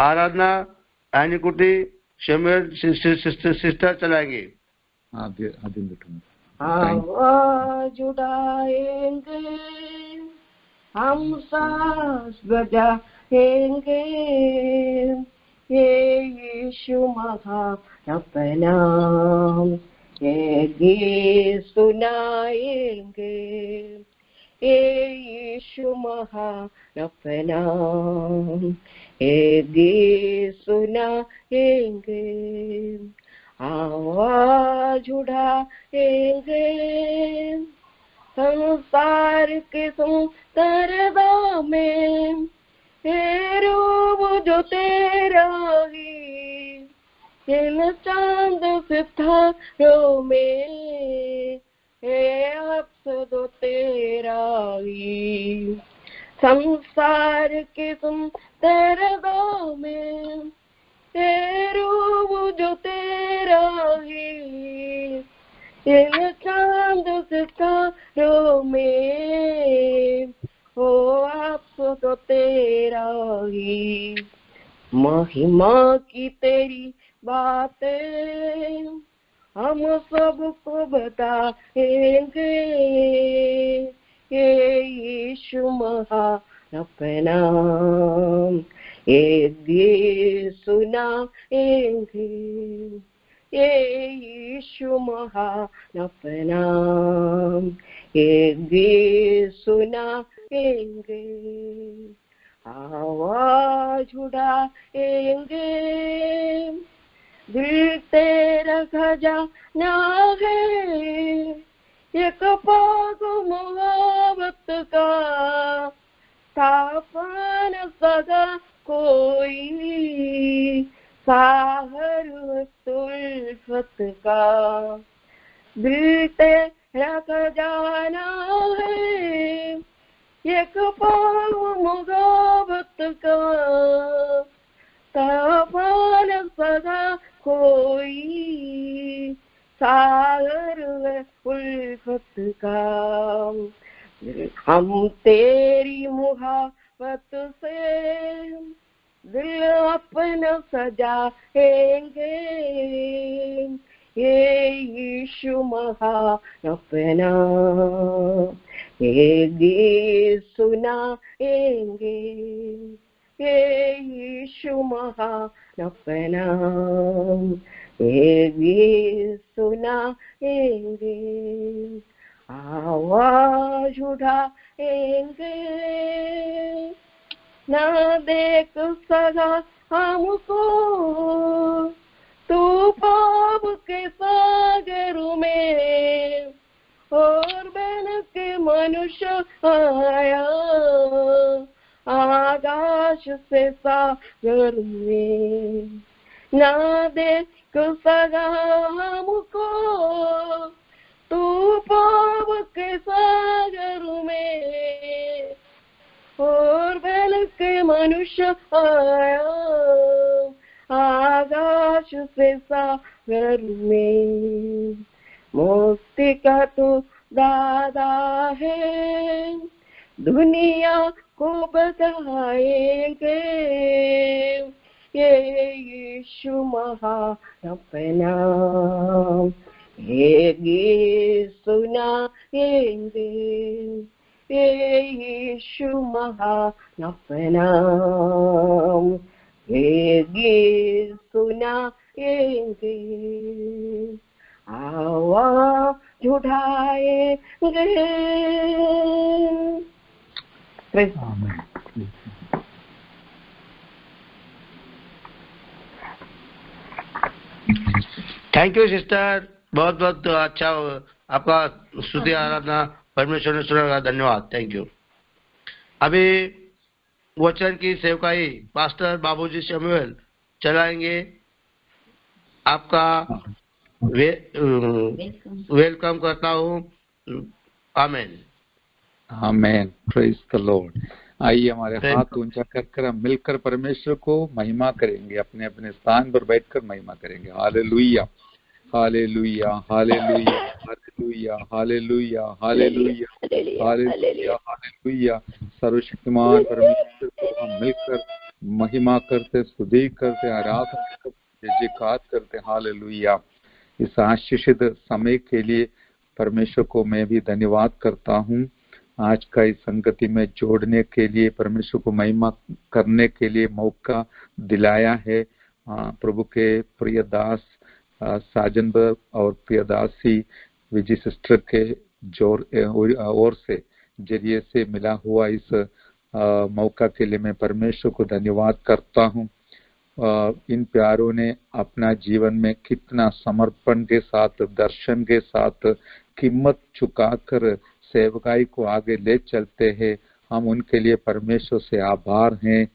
आराधना आनिकुटी शमेल sister चलाएंगे। आवाज उठाएंगे हम सांस बजाएंगे, ये यीशु महान अपना ये गीत सुनाएंगे, ये यीशु महान अपना ये गीत सुनाएंगे। आवाज उठाएंगे संसार के सुंदरता में, हे रूप जो तेरा ही, इन चांद सितारों में, हे अक्स जो तेरा ही। संसार के सुंदरता में, हे रूप जो तेरा ही, इन चांद सितारों में, हो आप तो तेरा ही। महिमा की तेरी बातें हम सबको बताएंगे, ये यीशु महान अपना ये गीत सुनाएंगे, ये यीशु महान अपना ये गीत सुनाएंगे। आवाज उठाएंगे दिल तेरा खजाना है, एक पाक मोहब्बत का स्थापन सदा कोई, साहर उल्फत का। दिल तेरा खजाना है, एक पाक मोहब्बत का स्थापन सदा कोई, सागर उल्फत का। हम तेरी मोहब्बत से दिल अपना सजाएंगे, ये यीशु महान अपना ये गीत सुनाएंगे, ये यीशु महान अपना ये गीत सुनाएंगे। आवाज उठाएंगे ना देख सगा हमको तू पाप के सागर में, और बन के मनुष्य आया आकाश से सागर में। ना देख सगा हमको तू पाप के सागर में, और बन के मनुष्य आया आकाश से सागर में। मुक्ति का तो दादा है, दुनिया को बताएंगे, ये यीशु महान अपना ये गीत सुनाएंगे, ये यीशु महान अपना ये गीत सुनाएंगे। आवाज उठाएंगे। थैंक यू सिस्टर, बहुत बहुत अच्छा आपका स्तुति आराधना परमेश्वर ने सुना। धन्यवाद, थैंक यू। अभी वचन की सेवकाई पास्टर बाबूजी शमूएल चलाएंगे। आपका वेलकम करता हूँ। आमेन आमेन, प्रेज द लॉर्ड। आइए हमारे हाथ ऊंचा कर हम मिलकर परमेश्वर को महिमा करेंगे, अपने अपने स्थान पर बैठकर महिमा करेंगे। Hallelujah hallelujah hallelujah hallelujah hallelujah hallelujah hallelujah hallelujah. सर्वशक्तिमान परमेश्वर को हम मिलकर महिमा करते, स्तुति करते, आराधना करते, जय जयकार करते। हालेलुया। इस आशीषित समय के लिए परमेश्वर को मैं भी धन्यवाद करता हूँ। आज का इस संगति में जोड़ने के लिए, परमेश्वर को महिमा करने के लिए मौका दिलाया है। प्रभु के प्रिय दास साजन और प्रिय दासी विजय सिस्टर के ओर से जरिए से मिला हुआ इस मौका के लिए मैं परमेश्वर को धन्यवाद करता हूँ। इन प्यारों ने अपना जीवन में कितना समर्पण के साथ, दर्शन के साथ, कीमत चुकाकर सेवकाई को आगे ले चलते हैं। हम उनके लिए परमेश्वर से आभार हैं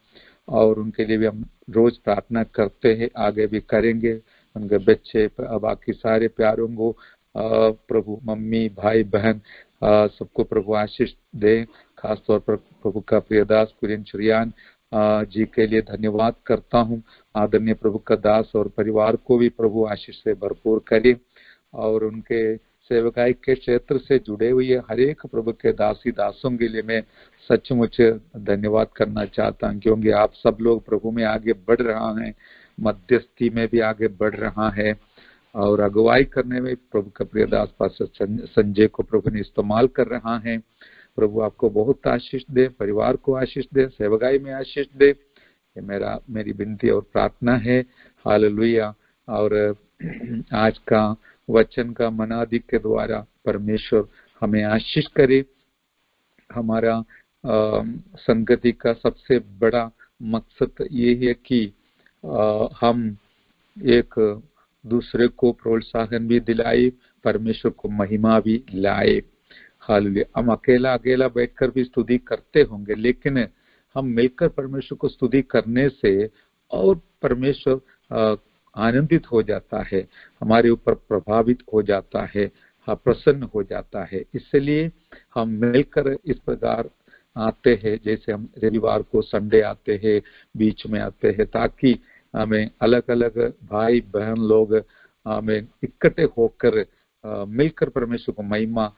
और उनके लिए भी हम रोज प्रार्थना करते हैं, आगे भी करेंगे। उनके बच्चे, बाकी सारे प्यारों को प्रभु, मम्मी, भाई बहन सबको प्रभु आशीष दे। खासतौर पर प्रभु का प्रियदास कुरियन चुरियान जी के लिए धन्यवाद करता हूँ। आदरणीय प्रभु का दास और परिवार को भी प्रभु आशीष से भरपूर करे और उनके सेवकाई के क्षेत्र से जुड़े हुए हर एक प्रभु के दासी दासों के लिए मैं सचमुच धन्यवाद करना चाहता हूँ, क्योंकि आप सब लोग प्रभु में आगे बढ़ रहा है, मध्यस्थी में भी आगे बढ़ रहा है और अगुवाई करने में प्रभु का प्रिय दास पास्टर संजय को प्रभु ने इस्तेमाल कर रहा है। प्रभु आपको बहुत आशीष दे, परिवार को आशीष दे, सेवकाई में आशीष दे। ये मेरी विनती और प्रार्थना है। हालेलुया। और आज का वचन का मनादि के द्वारा परमेश्वर हमें आशीष करे। हमारा संगति का सबसे बड़ा मकसद ये है कि हम एक दूसरे को प्रोत्साहन भी दिलाए, परमेश्वर को महिमा भी लाए। हालेलुया। हम अकेला बैठकर भी स्तुति करते होंगे, लेकिन हम मिलकर परमेश्वर को स्तुति करने से और परमेश्वर आनंदित हो जाता है, हमारे ऊपर प्रभावित हो जाता है, प्रसन्न हो जाता है। इसलिए हम मिलकर इस प्रकार आते हैं, जैसे हम रविवार को संडे आते हैं, बीच में आते हैं, ताकि हमें अलग अलग भाई बहन लोग हमें इकट्ठे होकर मिलकर परमेश्वर को महिमा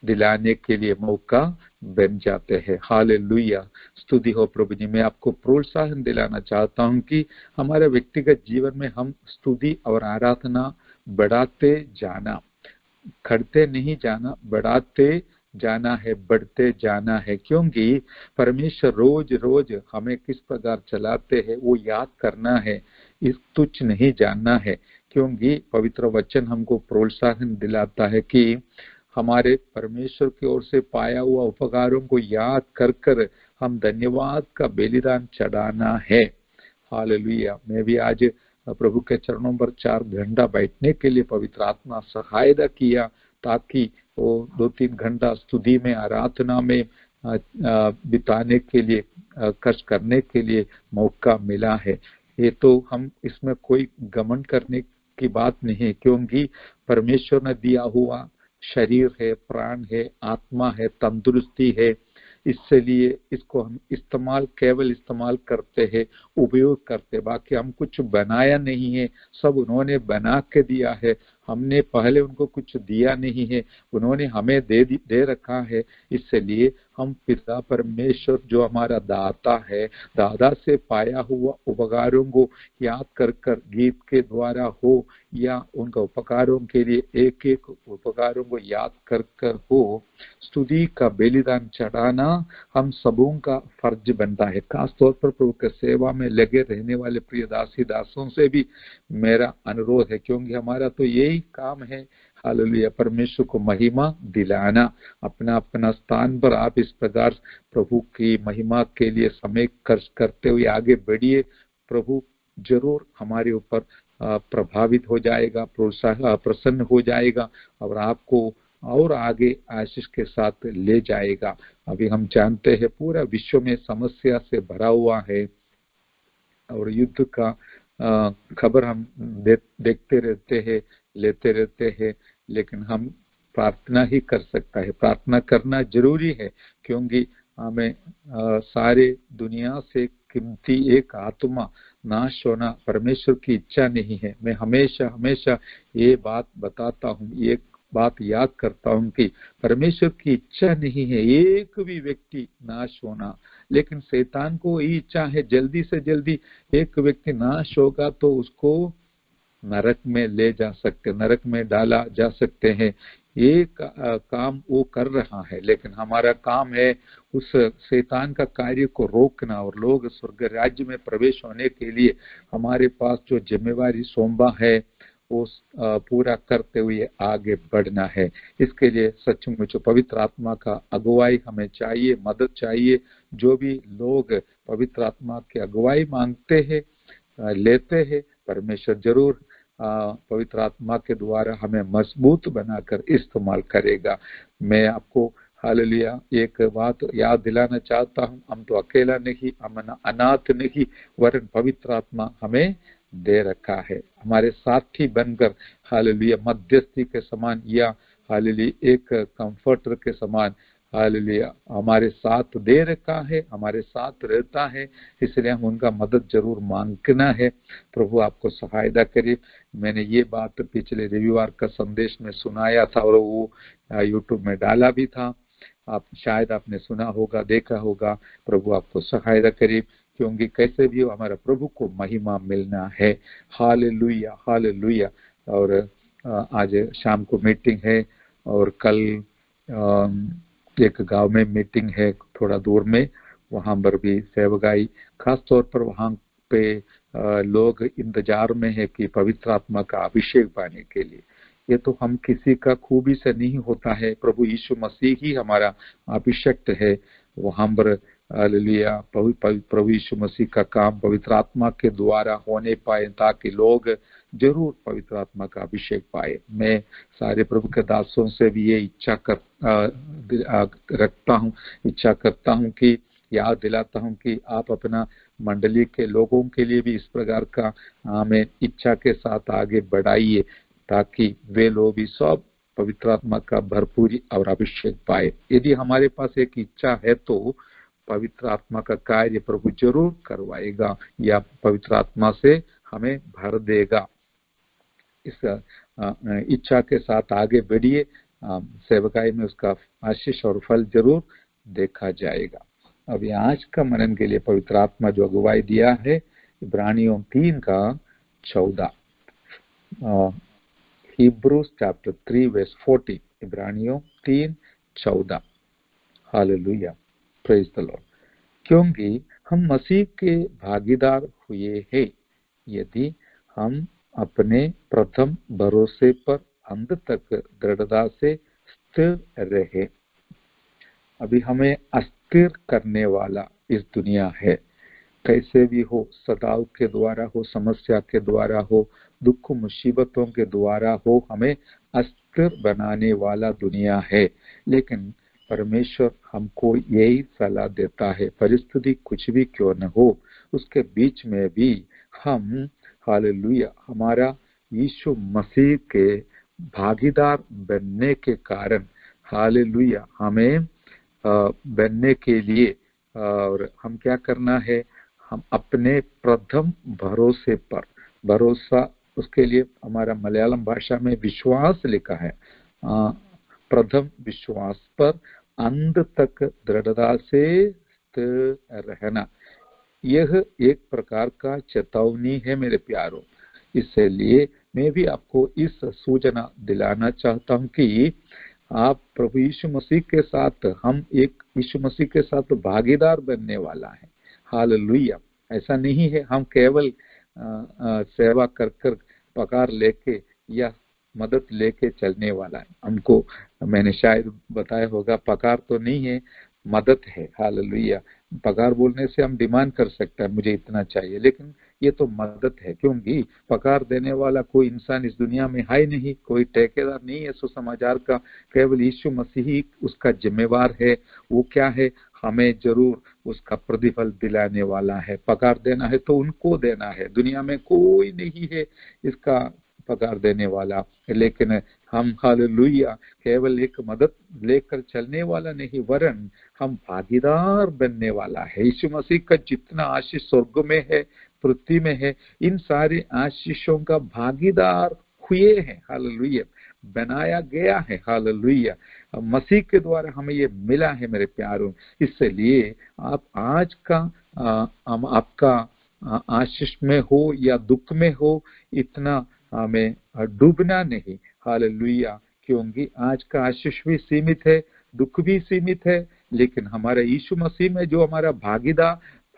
दिलाने के लिए मौका बन जाते हैं। हालेलुया। स्तुति हो प्रभु जी। मैं आपको प्रोत्साहन दिलाना चाहता हूं कि हमारे व्यक्तिगत जीवन में हम स्तुति और आराधना बढ़ाते जाना, खड़ते नहीं जाना, बढ़ाते जाना है, बढ़ते जाना है, क्योंकि परमेश्वर रोज रोज हमें किस प्रकार चलाते हैं वो याद करना है, इस तुच्छ नहीं जानना है। क्योंकि पवित्र वचन हमको प्रोत्साहन दिलाता है कि हमारे परमेश्वर की ओर से पाया हुआ उपकारों को याद कर कर हम धन्यवाद का बलिदान चढ़ाना है। हालेलुया। मैं भी आज प्रभु के चरणों पर 4 घंटा बैठने के लिए पवित्र आत्मा सहायता किया, ताकि वो 2-3 घंटा स्तुति में, आराधना में बिताने के लिए, खर्च करने के लिए मौका मिला है। ये तो हम इसमें कोई घमंड करने की बात नहीं है, क्योंकि परमेश्वर ने दिया हुआ शरीर है, प्राण है, आत्मा है, तंदुरुस्ती है, इसलिए इसको हम केवल इस्तेमाल करते हैं, उपयोग करते। बाकी हम कुछ बनाया नहीं है, सब उन्होंने बना के दिया है। हमने पहले उनको कुछ दिया नहीं है, उन्होंने हमें दे रखा है। इसलिए हम पिता परमेश्वर जो हमारा दाता है, दादा से पाया हुआ उपकारों को याद कर कर गीत के द्वारा हो या उनका उपकारों के लिए एक एक उपकारों को याद कर कर हो, स्तुति का बलिदान चढ़ाना हम सबों का फर्ज बनता है। खासतौर पर प्रभु की सेवा में लगे रहने वाले प्रिय दासी दासों से भी मेरा अनुरोध है, क्योंकि हमारा तो यही काम है। हालेलुया। परमेश्वर को महिमा दिलाना। अपना अपना स्थान पर आप इस प्रकार प्रभु की महिमा के लिए समय खर्च करते हुए आगे बढ़िए। प्रभु जरूर हमारे ऊपर प्रभावित हो जाएगा, प्रोत्साहन प्रसन्न हो जाएगा और आपको और आगे आशीष के साथ ले जाएगा। अभी हम जानते हैं पूरा विश्व में समस्या से भरा हुआ है और युद्ध का खबर हम देखते रहते हैं, लेते रहते हैं, लेकिन हम प्रार्थना ही कर सकता है। प्रार्थना करना जरूरी है, क्योंकि हमें सारे दुनिया से कीमती एक आत्मा नाश होना परमेश्वर की इच्छा नहीं है। मैं हमेशा हमेशा ये बात बताता हूँ, ये बात याद करता हूँ कि परमेश्वर की इच्छा नहीं है एक भी व्यक्ति नाश होना, लेकिन शैतान को ये इच्छा है जल्दी से जल्दी एक व्यक्ति नाश होगा तो उसको नरक में ले जा सकते, नरक में डाला जा सकते हैं। ये काम वो कर रहा है, लेकिन हमारा काम है उस शैतान का कार्य को रोकना और लोग स्वर्ग राज्य में प्रवेश होने के लिए हमारे पास जो जिम्मेवारी सौंपा है वो पूरा करते हुए आगे बढ़ना है। इसके लिए सचमुच पवित्र आत्मा का अगुवाई हमें चाहिए, मदद चाहिए। जो भी लोग पवित्र आत्मा की अगुवाई मांगते हैं, लेते हैं, परमेश्वर जरूर पवित्र आत्मा के द्वारा हमें मजबूत बनाकर इस्तेमाल करेगा। मैं आपको हालेलुया एक बात याद दिलाना चाहता हूँ, हम तो अकेला नहीं, हम अनाथ नहीं, वरन पवित्र आत्मा हमें दे रखा है हमारे साथी बनकर, हालेलुया मध्यस्थी के समान या हालेलुया एक कंफर्टर के समान, हालेलुया हमारे साथ दे रखा है, हमारे साथ रहता है। इसलिए हम उनका मदद जरूर मांगना है। प्रभु आपको सहायता करे। मैंने ये बात पिछले रविवार का संदेश में सुनाया था और वो यूट्यूब में डाला भी था, आप शायद आपने सुना होगा, देखा होगा। प्रभु आपको सहायता करे, क्योंकि कैसे भी हो हमारा प्रभु को महिमा मिलना है। Hallelujah hallelujah. और आज शाम को मीटिंग है और कल एक गांव में मीटिंग है थोड़ा दूर में, वहां पर भी सेवकाई, खास तौर पर वहां पे लोग इंतजार में है कि पवित्र आत्मा का अभिषेक पाने के लिए। ये तो हम किसी का खूबी से नहीं होता है, प्रभु यीशु मसीह ही हमारा अभिषेक है। वहां पर हालेलुया प्रभु यीशु मसीह का काम पवित्र आत्मा के द्वारा होने पाए, ताकि लोग जरूर पवित्र आत्मा का अभिषेक पाए। मैं सारे प्रभु के दासों से भी ये इच्छा रखता हूँ, इच्छा करता हूँ कि याद दिलाता हूँ कि आप अपना मंडली के लोगों के लिए भी इस प्रकार का हमें इच्छा के साथ आगे बढ़ाइए, ताकि वे लोग भी सब पवित्र आत्मा का भरपूरी और अभिषेक पाए। यदि हमारे पास एक इच्छा है तो पवित्र आत्मा का कार्य प्रभु जरूर करवाएगा या पवित्र आत्मा से हमें भर देगा। इस इच्छा के साथ आगे बढ़िए, सेवकाई में उसका आशीष और फल जरूर देखा जाएगा। अभी आज का मनन के लिए पवित्र आत्मा जो अगुवाई दिया है इब्रानियों 3:14, Hebrews chapter 3 verse 40, इब्रानियों 3:14। Hallelujah, praise the Lord. क्योंकि हम मसीह के भागीदार हुए हैं, यदि हम अपने प्रथम भरोसे पर अंत तक दृढ़ता से स्थिर रहे। अभी हमें अस्थिर करने वाला इस दुनिया है, कैसे भी हो, सताव के द्वारा हो, समस्या के द्वारा हो, दुख मुसीबतों के द्वारा हो, हमें अस्थिर बनाने वाला दुनिया है। लेकिन परमेश्वर हमको यही सलाह देता है, परिस्थिति कुछ भी क्यों न हो, उसके बीच में भी हम हालेलुया हमारा यीशु मसीह के भागीदार बनने के कारण, हालेलुया हमें बनने के लिए और हम क्या करना है, हम अपने प्रथम भरोसे पर, भरोसा उसके लिए हमारा मलयालम भाषा में विश्वास लिखा है, प्रथम विश्वास पर अंत तक दृढ़ता से स्थिर रहना। यह एक प्रकार का चेतावनी है मेरे प्यारों। इसलिए मैं भी आपको इस सूचना दिलाना चाहता हूं कि आप प्रभु यीशु मसीह के साथ, हम एक यीशु मसीह के साथ भागीदार बनने वाला है। हालेलुया। ऐसा नहीं है हम केवल सेवा कर कर पगार लेके या मदद लेके चलने वाला है। हमको, मैंने शायद बताया होगा, पगार तो नहीं है, मदद है। हालेलुया। पगार बोलने से हम डिमांड कर सकते हैं मुझे इतना चाहिए, लेकिन ये तो मदद है, क्योंकि पगार देने वाला कोई इंसान इस दुनिया में है नहीं, कोई ठेकेदार नहीं है सुसमाचार का, केवल यीशु मसीह ही उसका जिम्मेवार है। वो क्या है, हमें जरूर उसका प्रतिफल दिलाने वाला है। पगार देना है तो उनको देना है, दुनिया में कोई नहीं है इसका पगार देने वाला। लेकिन हम हालेलुया केवल एक मदद लेकर चलने वाला नहीं, वरन हम भागीदार बनने वाला है। यीशु मसीह का जितना आशीष स्वर्ग में है, पृथ्वी में है, इन सारे आशीषों का भागीदार हुए हैं। हालेलुया। बनाया गया है। हालेलुया, मसीह के द्वारा हमें ये मिला है मेरे प्यारों। इसलिए आप आज का आपका आशीष में हो या दुख में हो, इतना हमें डूबना नहीं। हालेलुया, क्योंकि आज का आशीष भी सीमित है, दुख भी सीमित है, लेकिन हमारे यीशु मसीह में जो हमारा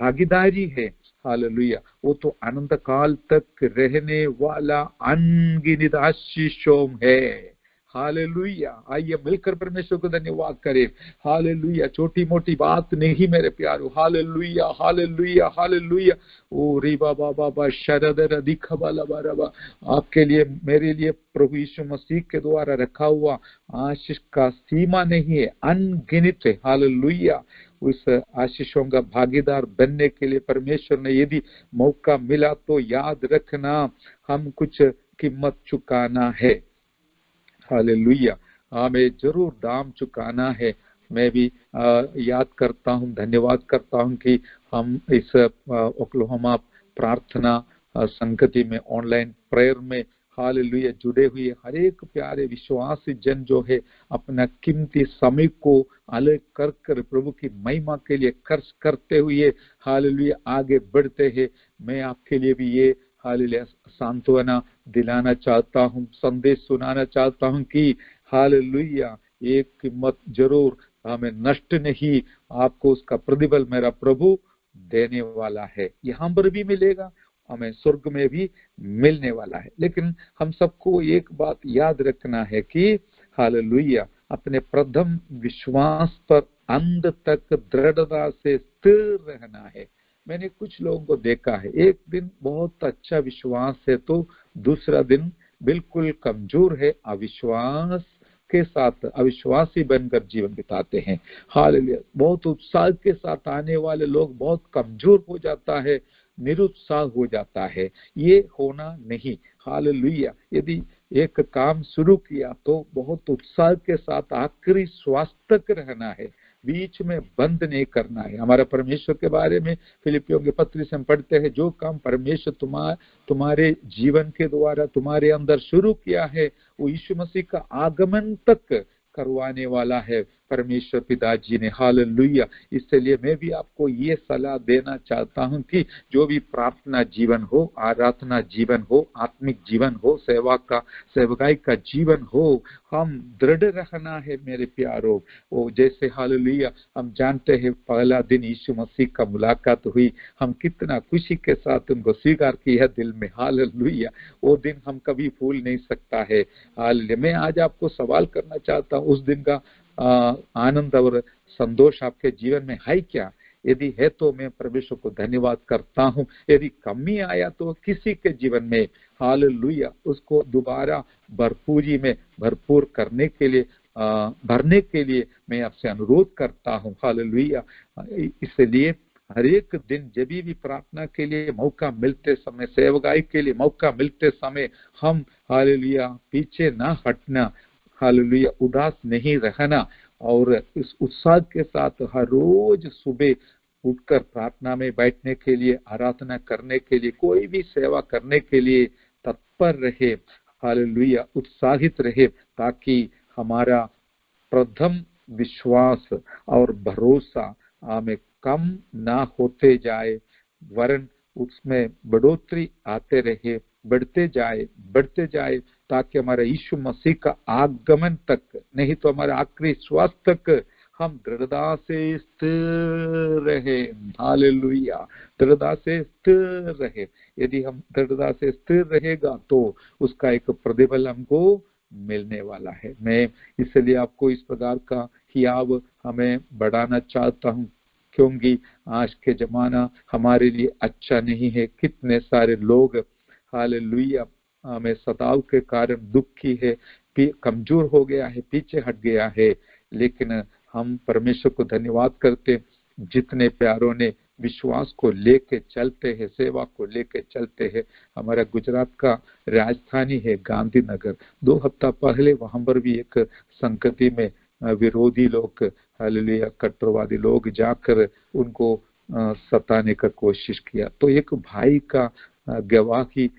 भागीदारी है, हालेलुया, वो तो अनंत काल तक रहने वाला अनगिनत आशीषों है। हालेलुया, आइए मिलकर परमेश्वर को धन्यवाद करें। हालेलुया, छोटी मोटी बात नहीं मेरे प्यारो। Hallelujah, hallelujah, hallelujah. ओ री बाबा बाबा शरदर दिखबाला बारबा, आपके लिए मेरे लिए प्रभु यीशु मसीह के द्वारा रखा हुआ आशीष का सीमा नहीं है, अनगिनत है। हालेलुया, उस आशीषों का भागीदार बनने के लिए परमेश्वर ने यदि मौका मिला तो याद रखना, हम कुछ कीमत चुकाना है। हालेलुया, हमें जरूर दाम चुकाना है। मैं भी याद करता हूँ, धन्यवाद करता हूँ कि हम इस ओक्लाहोमा प्रार्थना संगति में ऑनलाइन प्रेयर में हालेलुया जुड़े हुए हर एक प्यारे विश्वासी जन जो है अपना कीमती समय को अलग कर कर प्रभु की महिमा के लिए खर्च करते हुए हालेलुया आगे बढ़ते हैं। मैं आपके लिए भी ये हालेलुया सांत्वना दिलाना चाहता हूँ, संदेश सुनाना चाहता हूँ कि हालेलुया एक कीमत जरूर हमें नष्ट नहीं, आपको उसका प्रतिफल मेरा प्रभु देने वाला है। यहाँ पर भी मिलेगा, हमें स्वर्ग में भी मिलने वाला है। लेकिन हम सबको एक बात याद रखना है कि हालेलुया अपने प्रथम विश्वास पर अंत तक दृढ़ता से स्थिर रहना है। मैंने कुछ लोगों को देखा है, एक दिन बहुत अच्छा विश्वास है तो दूसरा दिन बिल्कुल कमजोर है, अविश्वास के साथ अविश्वासी बनकर जीवन बिताते हैं। हालेलुया, बहुत उत्साह के साथ आने वाले लोग बहुत कमजोर हो जाता है, निरुत्साह हो जाता है। ये होना नहीं। हालेलुया, यदि एक काम शुरू किया तो बहुत उत्साह के साथ आखिरी श्वास तक रहना है, बीच में बंद नहीं करना है। हमारा परमेश्वर के बारे में फिलिपियों के पत्र से हम पढ़ते हैं, जो काम परमेश्वर तुम्हारे जीवन के द्वारा तुम्हारे अंदर शुरू किया है वो यीशु मसीह का आगमन तक करवाने वाला है परमेश्वर पिताजी ने। हालेलुया, इसलिए मैं भी आपको ये सलाह देना चाहता हूं कि जो भी प्रार्थना जीवन हो, आराधना जीवन हो, आत्मिक जीवन हो, सेवकाई का जीवन हो, हम दृढ़ रहना है मेरे प्यारो। वो जैसे हालेलुया हम जानते हैं पहला दिन यीशु मसीह का मुलाकात हुई, हम कितना खुशी के साथ उनको स्वीकार किया दिल में। हालेलुया, वो दिन हम कभी भूल नहीं सकता है। हालेलुया, मैं आज आपको सवाल करना चाहता हूँ, उस दिन का आनंद और संतोष आपके जीवन में है क्या? यदि है तो मैं परमेश्वर को धन्यवाद करता हूँ। यदि कमी आया तो किसी के जीवन में हालेलुया उसको दोबारा भरपूरी में भरपूर करने के लिए भरने के लिए मैं आपसे अनुरोध करता हूँ। हालेलुया, इसलिए हर एक दिन जब भी प्रार्थना के लिए मौका मिलते समय, सेवकाई के लिए मौका मिलते समय हम हालेलुया पीछे ना हटना, हालेलुया उदास नहीं रहना, और इस उत्साह के साथ हर रोज सुबह उठकर प्रार्थना में बैठने के लिए, आराधना करने के लिए, कोई भी सेवा करने के लिए तत्पर रहे। हालेलुया, उत्साहित रहे, ताकि हमारा प्रथम विश्वास और भरोसा हमें कम ना होते जाए, वरन उसमें बढ़ोतरी आते रहे, बढ़ते जाए, ताकि हमारे यीशु मसीह का आगमन तक, नहीं तो हमारे आखिरी श्वास तक हम दृढ़ता से स्थिर रहे। हालेलुया, दृढ़ता से स्थिर रहे। यदि हम दृढ़ता से स्थिर रहेगा तो उसका एक प्रतिफल हमको मिलने वाला है। मैं इसलिए आपको इस प्रकार का हियाव हमें बढ़ाना चाहता हूँ, क्योंकि आज के जमाना हमारे लिए अच्छा नहीं है। कितने सारे लोग हालेलुया हमें सताव के कारण दुखी है, कमजोर हो गया है, पीछे हट गया है। लेकिन हम परमेश्वर को धन्यवाद करते, जितने प्यारों ने विश्वास को लेके चलते हैं, सेवा को लेके चलते हैं। हमारा गुजरात का राजधानी है गांधीनगर। 2 हफ्ता पहले वहां पर भी एक संगति में विरोधी लोग, हालेलुया कट्टरवादी लोग जाकर उनको सताने का कोशिश किया। तो एक भाई का गवाही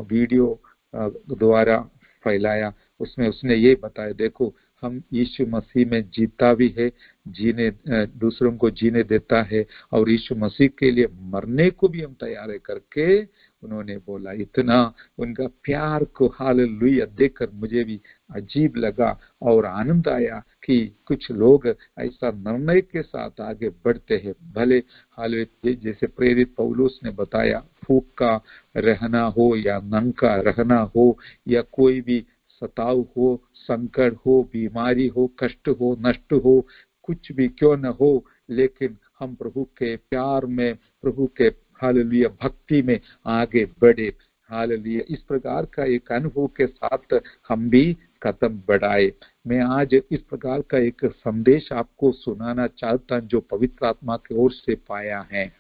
वीडियो द्वारा फैलाया, उसमें उसने ये बताया, देखो हम यीशु मसीह में जीता भी है, जीने दूसरों को जीने देता है, और यीशु मसीह के लिए मरने को भी हम तैयार है करके उन्होंने बोला। इतना उनका प्यार को हालेलुया देखकर मुझे भी अजीब लगा और आनंद आया कि कुछ लोग ऐसा निर्णय के साथ आगे बढ़ते हैं। भले हालेलुया जैसे प्रेरित पौलुस ने बताया, फूक का रहना हो या नंग का रहना हो या कोई भी सताव हो, संकट हो, बीमारी हो, कष्ट हो, नष्ट हो, कुछ भी क्यों न हो, लेकिन हम प्रभु के प्यार में, प्रभु के हालेलुया भक्ति में आगे बढ़े। हालेलुया इस प्रकार का एक अनुभव के साथ हम भी कदम बढ़ाए। मैं आज इस प्रकार का एक संदेश आपको सुनाना चाहता जो पवित्र आत्मा की ओर से पाया है।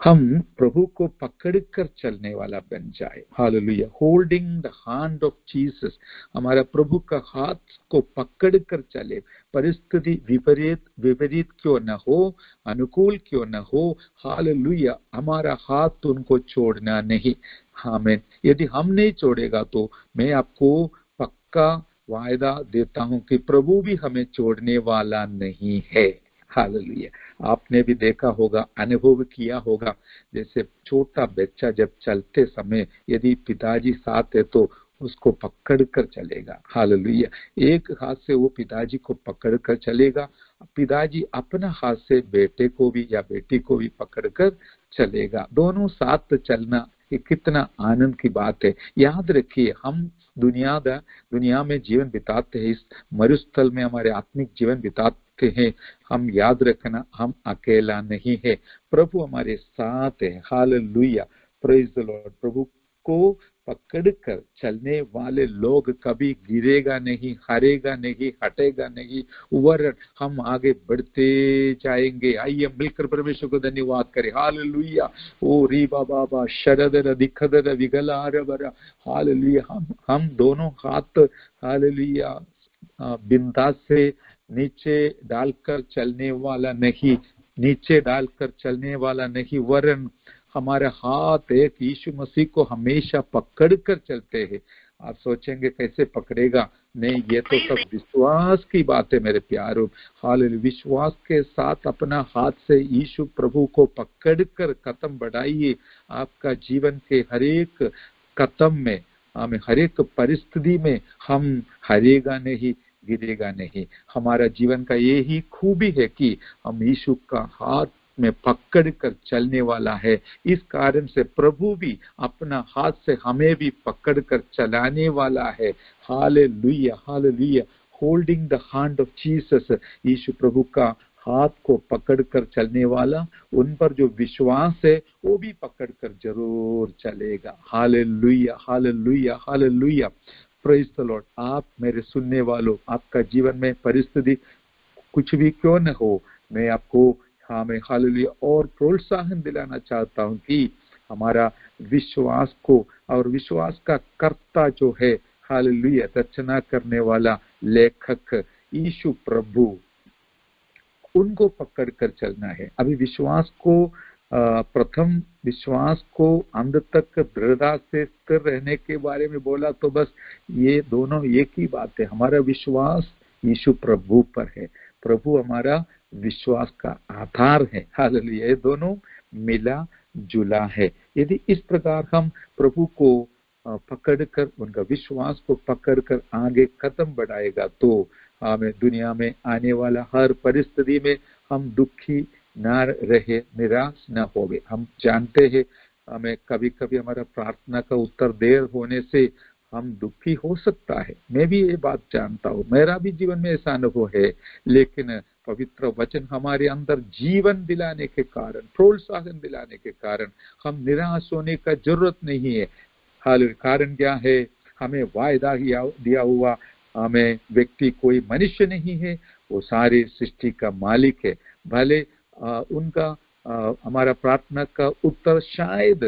हम प्रभु को पकड़कर चलने वाला बन जाए। Hallelujah, holding the hand of Jesus, हमारा प्रभु का हाथ को पकड़कर चले। परिस्थिति विपरीत क्यों न हो, अनुकूल क्यों न हो, हालेलुया हमारा हाथ उनको छोड़ना नहीं। आमीन। यदि हम नहीं छोड़ेगा तो मैं आपको पक्का वायदा देता हूं कि प्रभु भी हमें छोड़ने वाला नहीं है। हालेलुया, आपने भी देखा होगा, अनुभव किया होगा, जैसे छोटा बच्चा जब चलते समय यदि पिताजी साथ है तो उसको पकड़ कर चलेगा। हालेलुया, एक हाथ से वो पिताजी को पकड़ कर चलेगा, पिताजी अपना हाथ से बेटे को भी या बेटी को भी पकड़ कर चलेगा। दोनों साथ चलना ये कितना आनंद की बात है। याद रखिए, हम दुनिया में जीवन बिताते हैं, इस मरुस्थल में हमारे आत्मिक जीवन बिताते हैं। हम याद रखना, हम अकेला नहीं है, प्रभु हमारे साथ है। Hallelujah, praise the Lord. प्रभु को पकड़कर चलने वाले लोग कभी गिरेगा नहीं, हारेगा नहीं, हटेगा नहीं, वरन हम आगे बढ़ते जाएंगे। आइए मिलकर परमेश्वर को धन्यवाद करें। हालेलुया, ओ री बाबा शरदर दिखदर विगलार बरा। हालेलुया, हम दोनों हाथ हालेलुया बिंदास से नीचे डालकर चलने वाला नहीं, वरन हमारे हाथ एक यीशु मसीह को हमेशा पकड़ कर चलते हैं। आप सोचेंगे कैसे पकड़ेगा? नहीं, ये तो सब विश्वास की बात है मेरे प्यारों। हालेलुया, विश्वास के साथ अपना हाथ से यीशु प्रभु को पकड़ कर कदम बढ़ाइए। आपका जीवन के हर एक कदम में, हमें हर एक परिस्थिति में हम हारेगा नहीं, गिरेगा नहीं। हमारा जीवन का यही खूबी है कि हम यीशु का हाथ में पकड़ कर चलने वाला है। इस कारण से प्रभु भी अपना हाथ से हमें भी पकड़ कर चलाने वाला है। Hallelujah, hallelujah, holding the hand of Jesus, Yeshu प्रभु का हाथ को पकड़ कर चलने वाला, उन पर जो विश्वास है वो भी पकड़ कर जरूर चलेगा। Hallelujah, hallelujah, hallelujah, praise the Lord. आप मेरे सुनने वालों, आपका जीवन में परिस्थिति कुछ भी क्यों न हो, मैं आपको मैं हालेलुया और प्रोत्साहन दिलाना चाहता हूं कि हमारा विश्वास को, और विश्वास का कर्ता जो है हालेलुया, रचना करने वाला लेखक यीशु प्रभु, उनको पकड़ कर चलना है। अभी विश्वास को प्रथम विश्वास को अंत तक दृढ़ता से स्थिर रहने के बारे में बोला तो बस ये दोनों एक ही बात है। हमारा विश्वास यीशु प्रभु पर है, प्रभु हमारा विश्वास का आधार है। हालेलुया, ये दोनों मिला जुला है। यदि इस प्रकार हम प्रभु को पकड़कर, उनका विश्वास को पकड़कर आगे कदम बढ़ाएगा तो हमें दुनिया में आने वाला हर परिस्थिति में हम दुखी ना रहे, निराश ना होवे। हम जानते हैं हमें कभी कभी हमारा प्रार्थना का उत्तर देर होने से हम दुखी हो सकता है। मैं भी ये बात जानता हूँ, मेरा भी जीवन में ऐसा अनुभव है, लेकिन पवित्र वचन हमारे अंदर जीवन दिलाने के कारण, प्रोत्साहन दिलाने के कारण हम निराश होने का जरूरत नहीं है। हाल कारण क्या है? हमें वायदा दिया हुआ हमें व्यक्ति कोई मनुष्य नहीं है, वो सारी सृष्टि का मालिक है। भले उनका हमारा प्रार्थना का उत्तर शायद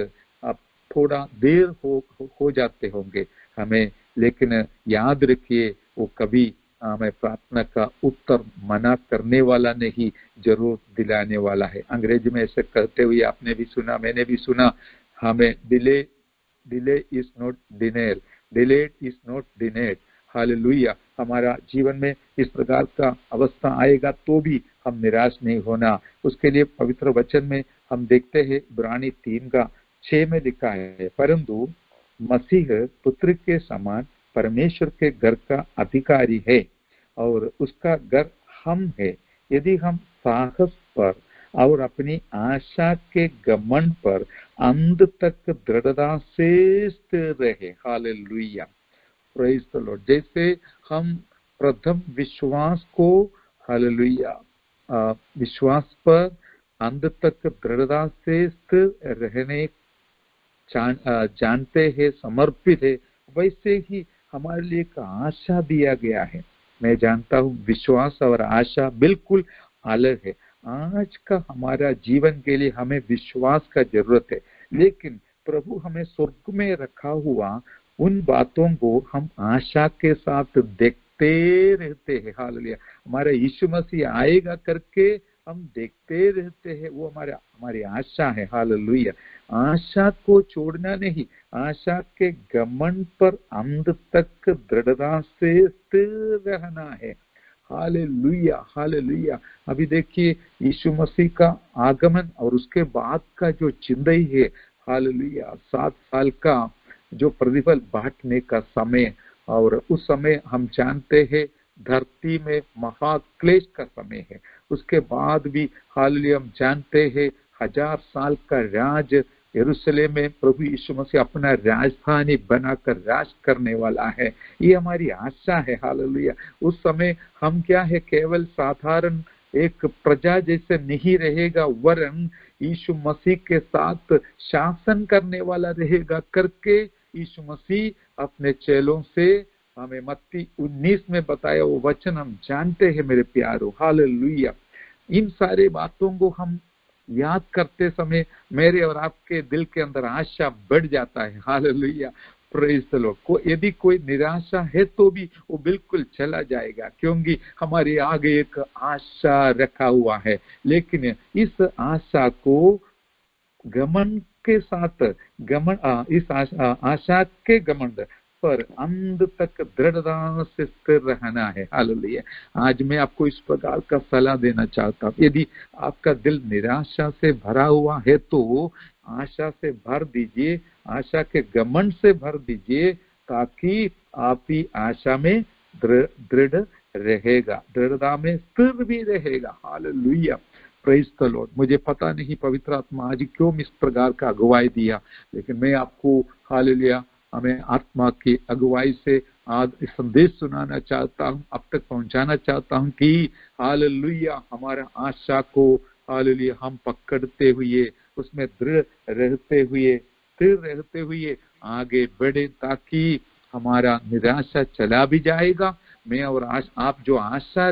थोड़ा देर हो जाते होंगे हमें, लेकिन याद रखिए वो कभी हमें प्रार्थना का उत्तर मना करने वाला नहीं, जरूर दिलाने वाला है। अंग्रेजी में ऐसे कहते हुए आपने भी सुना, मैंने भी सुना, हमें delay is not denial, delayed is not denied. Hallelujah. हमारा जीवन में इस प्रकार का अवस्था आएगा तो भी हम निराश नहीं होना। उसके लिए पवित्र वचन में हम देखते हैं इब्रानी 3:6 में लिखा है, परंतु मसीह पुत्र के समान परमेश्वर के घर का अधिकारी है और उसका घर हम है, यदि हम साहस पर और अपनी आशा के घमंड पर अंत तक दृढ़ता से स्थिर रहे। Hallelujah, praise the Lord. जैसे हम प्रथम विश्वास को, हालेलुया, विश्वास पर अंत तक दृढ़ता से स्थिर रहने जानते हैं, समर्पित है, वैसे ही हमारे लिए एक आशा दिया गया है। मैं जानता हूँ विश्वास और आशा बिल्कुल अलग है। आज का हमारा जीवन के लिए हमें विश्वास का जरूरत है, लेकिन प्रभु हमें स्वर्ग में रखा हुआ उन बातों को हम आशा के साथ देखते रहते हैं। हालेलुया। हमारा यीशु मसीह आएगा करके हम देखते रहते हैं, वो हमारी आशा है। हालेलुया। आशा को छोड़ना नहीं, आशा के घमंड पर अंत तक दृढ़ता से स्थिर रहना है। Hallelujah, hallelujah. अभी देखिए यीशु मसीह का आगमन और उसके बाद का जो चिंदई है, हालेलुया, 7 साल का जो प्रतिफल बांटने का समय, और उस समय हम जानते हैं धरती में महाक्लेश का समय है। उसके बाद भी हालेलुया हम जानते हैं 1000 साल का राज यरूशलेम में प्रभु यीशु मसीह अपना राजधानी बनाकर राज करने वाला है। ये हमारी आशा है। हालेलुया। उस समय हम क्या है, केवल साधारण एक प्रजा जैसे नहीं रहेगा, वरन यीशु मसीह के साथ शासन करने वाला रहेगा करके यीशु मसीह अपने चेलों से हमें मत्ती 19 में बताया वो वचन हम जानते हैं मेरे प्यारों। हालेलुया। इन सारे बातों को हम याद करते समय मेरे और आपके दिल के अंदर आशा बढ़ जाता है। Hallelujah, praise the Lord. यदि कोई निराशा है तो भी वो बिल्कुल चला जाएगा, क्योंकि हमारे आगे एक आशा रखा हुआ है। लेकिन इस आशा को घमंड के साथ इस आशा के घमंड पर अंत तक दृढ़ता से स्थिर रहना है। हालेलुया। आज मैं आपको इस प्रकार का सलाह देना चाहता हूँ, यदि आपका दिल निराशा से भरा हुआ है तो आशा से भर दीजिए, आशा के घमंड से भर दीजिए, ताकि आप ही आशा में दृढ़ रहेगा, दृढ़ता में स्थिर भी रहेगा। Hallelujah, praise the Lord. मुझे पता नहीं पवित्र आत्मा आज क्यों इस प्रकार का अगुवाई दिया, लेकिन मैं आपको हालेलुया हमें आत्मा की अगुवाई से आज इस संदेश सुनाना चाहता हूँ, अब तक पहुंचाना चाहता हूँ कि हालेलुया हमारा आशा को हालेलुया हम पकड़ते हुए, उसमें दृढ़ रहते हुए, स्थिर रहते हुए आगे बढ़े, ताकि हमारा निराशा चला भी जाएगा। मैं और आप जो आशा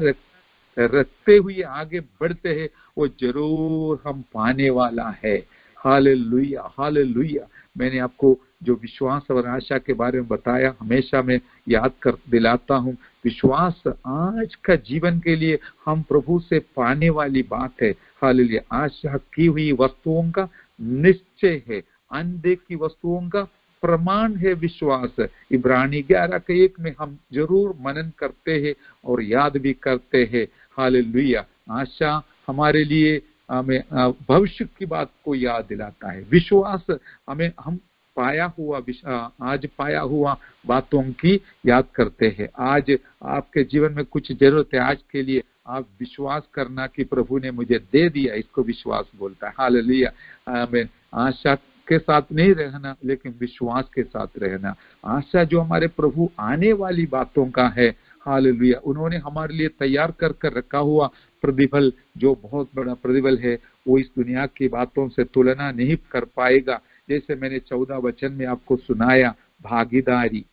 रखते हुए आगे बढ़ते हैं वो जरूर हम पाने वाला है। Hallelujah, hallelujah. मैंने आपको जो विश्वास और आशा के बारे में बताया, हमेशा मैं याद कर दिलाता हूँ, विश्वास आज का जीवन के लिए हम प्रभु से पाने वाली बात है। हालेलुया। आशा की हुई वस्तुओं का निश्चय है, अनदेखी वस्तुओं का प्रमाण है विश्वास। इब्रानी 11:1 में हम जरूर मनन करते हैं और याद भी करते हैं। हालेलुया। आशा हमारे लिए हमें भविष्य की बात को याद दिलाता है। विश्वास हमें हम आज पाया हुआ बातों की याद करते हैं। आज आपके जीवन में कुछ जरूरत है, आज के लिए आप विश्वास करना कि प्रभु ने मुझे दे दिया, इसको विश्वास बोलता है। हालेलुया। आमीन। आशा के साथ नहीं रहना, लेकिन विश्वास के साथ रहना। आशा जो हमारे प्रभु आने वाली बातों का है। हालेलुया। उन्होंने हमारे लिए तैयार कर रखा हुआ प्रतिफल, जो बहुत बड़ा प्रतिफल है, वो इस दुनिया की बातों से तुलना नहीं कर पाएगा। जैसे मैंने 14 वचन में आपको सुनाया, भागीदारी।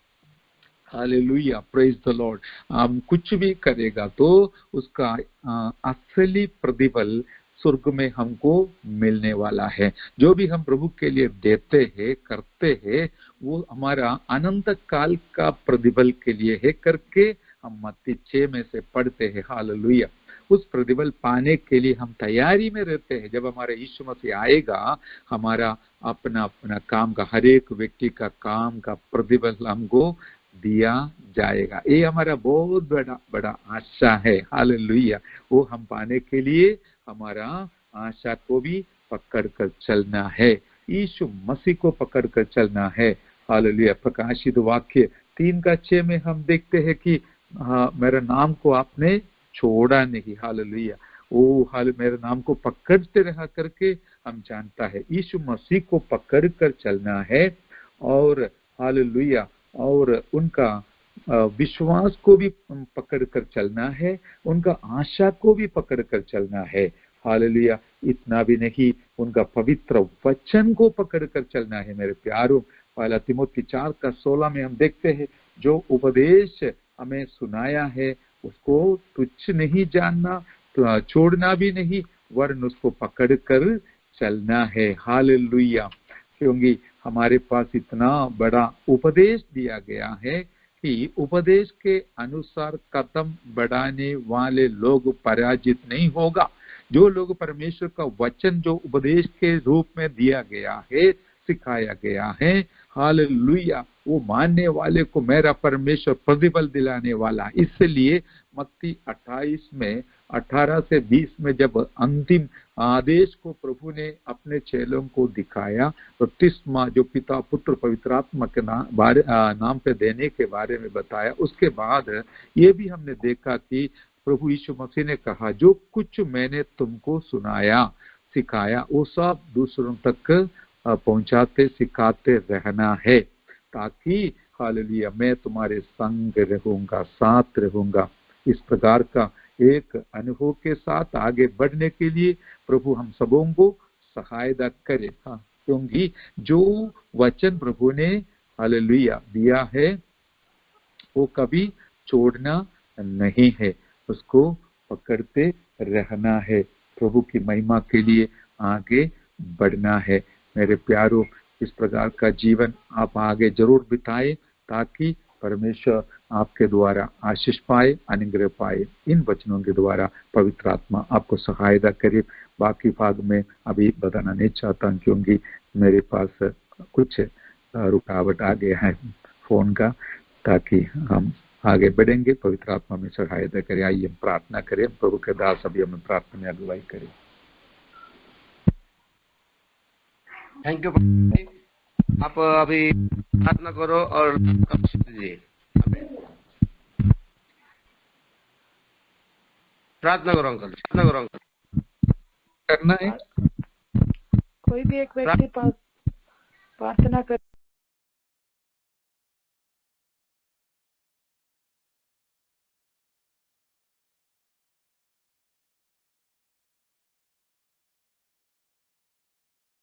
Hallelujah, praise the Lord. हम कुछ भी करेगा तो उसका असली प्रतिफल स्वर्ग में हमको मिलने वाला है। जो भी हम प्रभु के लिए देते हैं, करते हैं, वो हमारा अनंत काल का प्रतिफल के लिए है करके हम मत्ती 6 में से पढ़ते हैं। हालेलुया। उस प्रतिफल पाने के लिए हम तैयारी में रहते हैं। जब हमारा यीशु मसीह आएगा, हमारा अपना अपना काम का, हर एक व्यक्ति का काम का प्रतिफल हमको दिया जाएगा। ये हमारा बहुत बड़ा बड़ा आशा है। हालेलुया। वो हम पाने के लिए हमारा आशा को भी पकड़ कर चलना है, यीशु मसीह को पकड़ कर चलना है। हालेलुया। प्रकाशित वाक्य 3:6 में हम देखते हैं कि मेरे नाम को आपने छोड़ा नहीं। हालेलुया। ओ मेरे नाम को पकड़ते रहा करके हम जानता है यीशु मसीह को पकड़ कर चलना है। और हालेलुया, और उनका विश्वास को भी पकड़ कर चलना है, उनका आशा को भी पकड़ कर चलना है। हालेलुया। इतना भी नहीं, उनका पवित्र वचन को पकड़ कर चलना है। मेरे प्यारों, पहला तिमोथी 4:16 में हम देखते हैं, जो उपदेश हमें सुनाया है उसको तुच्छ नहीं जानना, तो छोड़ना भी नहीं, वरन उसको पकड़ कर चलना है। हालेलुया। क्योंकि हमारे पास इतना बड़ा उपदेश दिया गया है कि उपदेश के अनुसार कदम बढ़ाने वाले लोग पराजित नहीं होगा। जो लोग परमेश्वर का वचन जो उपदेश के रूप में दिया गया है, सिखाया गया है, हालेलुया, वो मानने वाले को मेरा परमेश्वर प्रतिफल दिलाने वाला। इसलिए मत्ती 28 में 18 से 20 में जब अंतिम आदेश को प्रभु ने अपने चेलों को दिखाया, तो 30वां जो पिता पुत्र पवित्र आत्मा के नाम पे देने के बारे में बताया, उसके बाद ये भी हमने देखा कि प्रभु यीशु मसीह ने कहा, जो कुछ मैंने तुमको सुनाया सिखाया वो सब दूसरों तक पहुंचाते सिखाते रहना है, ताकि हालेलुया मैं तुम्हारे संग रहूंगा, साथ रहूंगा। इस प्रकार का एक अनुभव के साथ आगे बढ़ने के लिए प्रभु हम सबों को सहायता करे। क्योंकि जो वचन प्रभु ने हालेलुया दिया है वो कभी छोड़ना नहीं है, उसको पकड़ते रहना है, प्रभु की महिमा के लिए आगे बढ़ना है। मेरे प्यारों, इस प्रकार का जीवन आप आगे जरूर बिताए, ताकि परमेश्वर आपके द्वारा आशीष पाए, अनुग्रह पाए। इन वचनों के द्वारा पवित्र आत्मा आपको सहायता करे। बाकी भाग में अभी बताना नहीं चाहता, क्योंकि मेरे पास कुछ रुकावट आ गया है फोन का, ताकि हम आगे बढ़ेंगे। पवित्र आत्मा में सहायता करे। आइए हम प्रार्थना करें। प्रभु के दास अभी हमें प्रार्थना में अगुवाई करें। Thank you. आप अभी प्रार्थना करो और दीजिए। प्रार्थना करो अंकल, प्रार्थना करो अंकल। करना है कोई भी एक व्यक्ति प्रार्थना कर